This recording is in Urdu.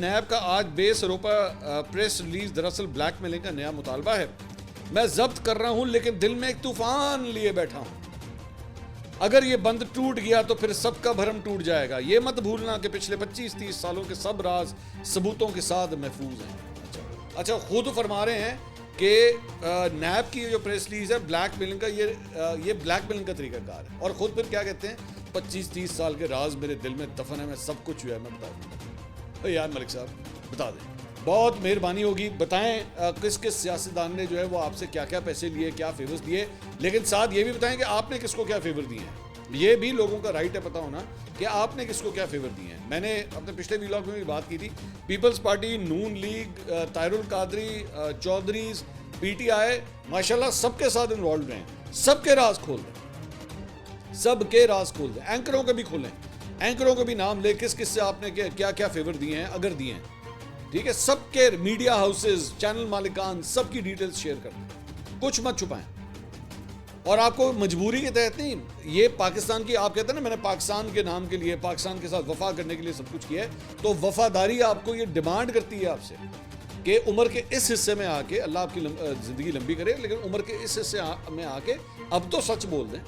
نیب کا آج بے سروپا پریس ریلیز دراصل بلیک میلنگ کا نیا مطالبہ ہے. میں ضبط کر رہا ہوں لیکن دل میں ایک طوفان لیے بیٹھا ہوں. اگر یہ بند ٹوٹ گیا تو پھر سب کا بھرم ٹوٹ جائے گا. یہ مت بھولنا کہ پچھلے 25-30 سالوں کے سب راز ثبوتوں کے ساتھ محفوظ ہیں. اچھا خود فرما رہے ہیں کہ نیب کی جو پریس ریلیز ہے بلیک میلنگ کا یہ بلیک میلنگ کا طریقہ کار ہے. اور خود پھر کیا کہتے ہیں 25-30 سال کے راز میرے دل میں دفن ہے, میں سب کچھ جو ہے میں بتا دوں. یار ملک صاحب بتا دیں, بہت مہربانی ہوگی, بتائیں کس کس سیاستدان نے جو ہے وہ آپ سے کیا کیا پیسے لیے, کیا فیورز دیے, لیکن ساتھ یہ بھی بتائیں کہ آپ نے کس کو کیا فیور دیے ہیں. یہ بھی لوگوں کا رائٹ ہے پتہ ہونا کہ آپ نے کس کو کیا فیور دیے ہیں. میں نے اپنے پچھلے ویلاگ میں بھی بات کی تھی, پیپلز پارٹی, نون لیگ, طاہر القادری, چودھریز, پی ٹی آئی ماشاءاللہ سب کے ساتھ انوالوڈ رہے ہیں. سب کے راز کھول دیں, سب کے راز کھول دیں. اینکروں کے بھی کھولیں, اینکروں کے بھی نام لے کس کس سے آپ نے کیا کیا فیور دیے ہیں اگر دیے ہیں. ٹھیک ہے, سب کے میڈیا ہاؤسز, چینل مالکان, سب کی ڈیٹیلز شیئر کر دیں, کچھ مت چھپائیں. اور آپ کو مجبوری کے تحت نہیں, یہ پاکستان کی, آپ کہتے ہیں نا میں نے پاکستان کے نام کے لیے, پاکستان کے ساتھ وفا کرنے کے لیے سب کچھ کیا ہے, تو وفاداری آپ کو یہ ڈیمانڈ کرتی ہے آپ سے کہ عمر کے اس حصے میں آ کے, اللہ آپ کی زندگی لمبی کرے, لیکن عمر کے اس حصے میں آ کے اب تو سچ بول دیں.